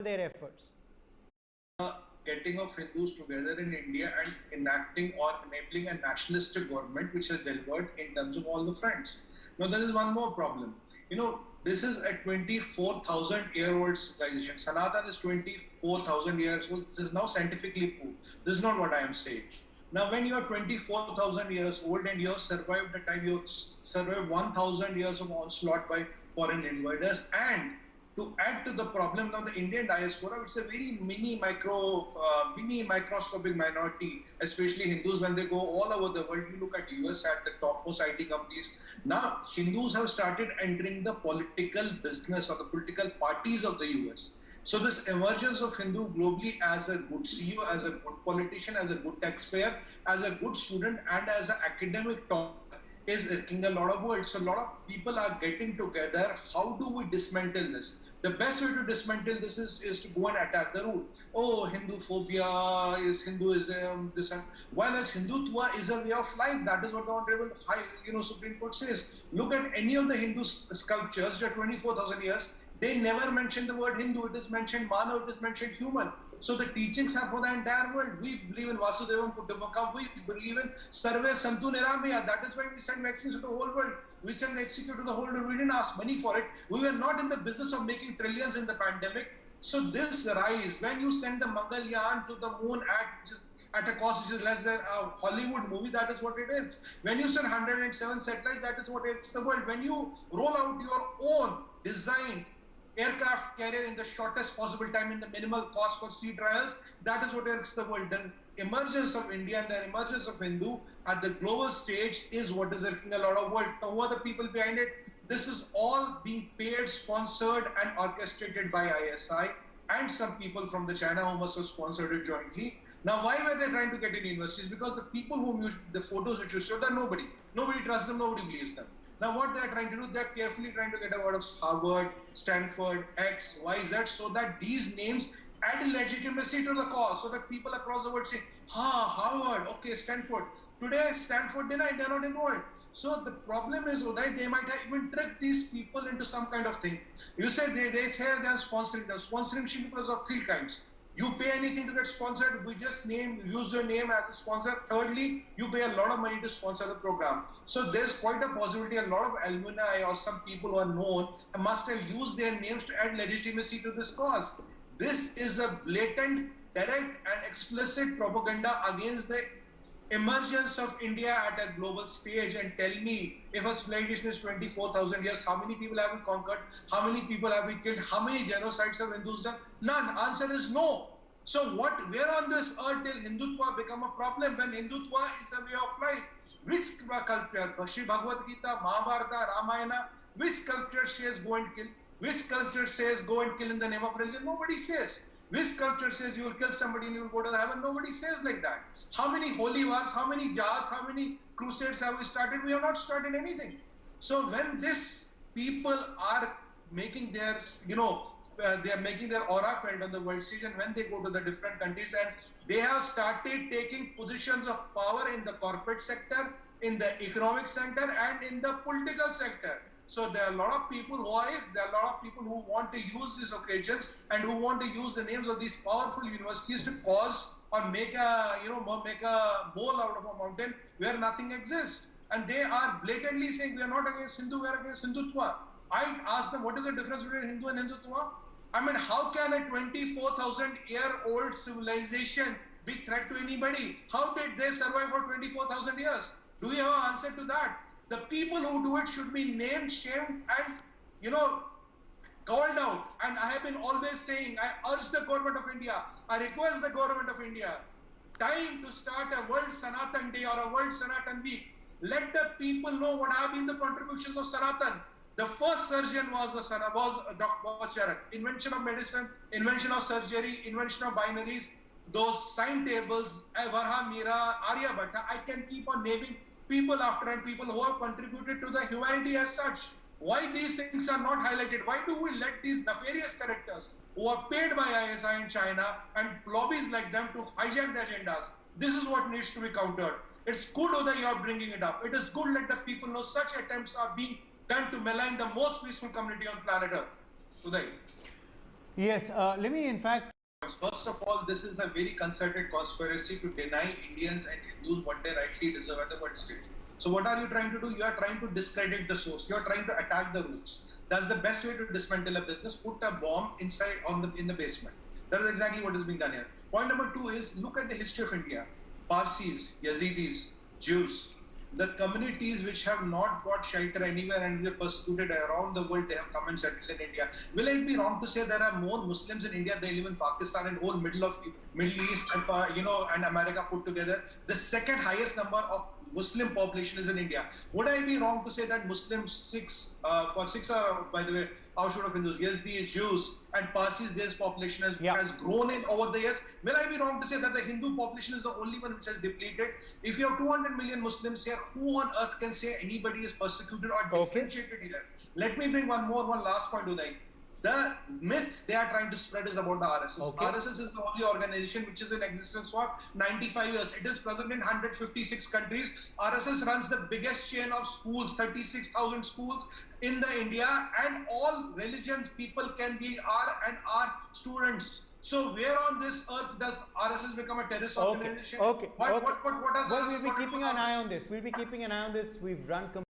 their efforts? Getting of Hindus together in India and enacting or enabling a nationalistic government which has delivered in terms of all the fronts. Now, there is one more problem. This is a 24,000-year-old civilization. Sanatan is 24,000 years old. This is now scientifically proved. This is not what I am saying. Now, when you are 24,000 years old and you have survived the time, you have survived 1,000 years of onslaught by foreign invaders, and to add to the problem, now the Indian diaspora, it's a very mini microscopic minority, especially Hindus when they go all over the world. You look at US at the topmost IT companies. Now Hindus have started entering the political business or the political parties of the US. So this emergence of Hindu globally as a good CEO, as a good politician, as a good taxpayer, as a good student, and as an academic talker is irking a lot of world. So a lot of people are getting together. How do we dismantle this? The best way to dismantle this is to go and attack the root. Oh, Hindu phobia is Hinduism, this and while as Hindutva is a way of life. That is what the Honorable Supreme Court says. Look at any of the Hindu sculptures that 24,000 years. They never mention the word Hindu. It is mentioned Manav, it is mentioned human. So the teachings are for the entire world. We believe in Vasudevam Kutumbakam. We believe in Sarve Santu Niramaya. That is why we send vaccines to the whole world. We send vaccines to the whole world. We didn't ask money for it. We were not in the business of making trillions in the pandemic. So this rise, when you send the Mangalyaan to the moon at a cost which is less than a Hollywood movie, that is what it is. When you send 107 satellites, that is what it's the world. When you roll out your own design aircraft carrier in the shortest possible time in the minimal cost for sea trials, that is what irks the world. The emergence of India and the emergence of Hindu at the global stage is what is irking a lot of world. Who are the people behind it? This is all being paid, sponsored and orchestrated by ISI and some people from the China who must have sponsored it jointly. Now, why were they trying to get in universities? Because the people whom the photos which you showed are nobody. Nobody trusts them, nobody believes them. Now, what they're trying to do, they're carefully trying to get a word of Harvard, Stanford, X, Y, Z, so that these names add legitimacy to the cause, so that people across the world say, Harvard, okay, Stanford. Today, Stanford denied, they're not involved. So the problem is, Uday, they might have even tricked these people into some kind of thing. You say they say they're sponsoring them. Sponsoring should be because of three kinds. You pay anything to get sponsored, we just use your name as a sponsor. Thirdly, you pay a lot of money to sponsor the program. So there's quite a possibility a lot of alumni or some people who are known must have used their names to add legitimacy to this cause. This is a blatant, direct and explicit propaganda against the emergence of India at a global stage. And tell me, if a civilization is 24,000 years, how many people have been conquered? How many people have been killed? How many genocides have Hindus done? None. Answer is no. So where on this earth will Hindutva become a problem when Hindutva is a way of life? Which culture, Sri Bhagavad Gita, Mahabharata, Ramayana, which culture says go and kill? Which culture says go and kill in the name of religion? Nobody says. Which culture says you will kill somebody and you will go to heaven? Nobody says like that. How many holy wars, how many jags, how many crusades have we started? We have not started anything. So when these people are making their, they are making their aura felt on the world stage, and when they go to the different countries and they have started taking positions of power in the corporate sector, in the economic sector, and in the political sector. So there are a lot of people who want to use these occasions and who want to use the names of these powerful universities to cause or make a mole out of a mountain where nothing exists. And they are blatantly saying we are not against Hindu, we are against Hindutva. I ask them, what is the difference between Hindu and Hindutva? I mean, how can a 24,000-year-old civilization be threat to anybody? How did they survive for 24,000 years? Do we have an answer to that? The people who do it should be named, shamed, and, called out. And I have been always saying, I urge the government of India, I request the government of India, time to start a World Sanatan Day or a World Sanatan Week. Let the people know what have been the contributions of Sanatan. The first surgeon was Dr. Charak. Invention of medicine, invention of surgery, invention of binaries, those sign tables, Varha, Mira, Aryabhatta. I can keep on naming people after and people who have contributed to the humanity as such. Why these things are not highlighted? Why do we let these nefarious characters who are paid by ISI in China and lobbies like them to hijack the agendas? This is what needs to be countered. It's good that you are bringing it up. It is good let the people know such attempts are being done to malign the most peaceful community on planet Earth. Uday. Yes, let me in fact. First of all, this is a very concerted conspiracy to deny Indians and Hindus what they rightly deserve at the world stage. So what are you trying to do? You are trying to discredit the source. You are trying to attack the roots. That's the best way to dismantle a business. Put a bomb inside in the basement. That is exactly what is being done here. Point number two is look at the history of India. Parsis, Yazidis, Jews, the communities which have not got shelter anywhere and were persecuted around the world, they have come and settled in India. Will it be wrong to say there are more Muslims in India? They live in Pakistan and whole Middle East and and America put together. The second highest number of Muslim population is in India. Would I be wrong to say that Muslims Sikhs are, by the way, outshot of Hindus, Yazidis, Jews, and Parsis, their population has grown in over the years? Will I be wrong to say that the Hindu population is the only one which has depleted? If you have 200 million Muslims here, who on earth can say anybody is persecuted or differentiated here? Let me bring one last point, Uday. The myth they are trying to spread is about the RSS. RSS is the only organization which is in existence for 95 years. It is present in 156 countries. RSS runs the biggest chain of schools, 36,000 schools in the India, and all religions people can be are students. So where on this earth does RSS become a terrorist organization? Okay. What does well, we'll be keeping an eye on this. We'll be keeping an eye on this. We've run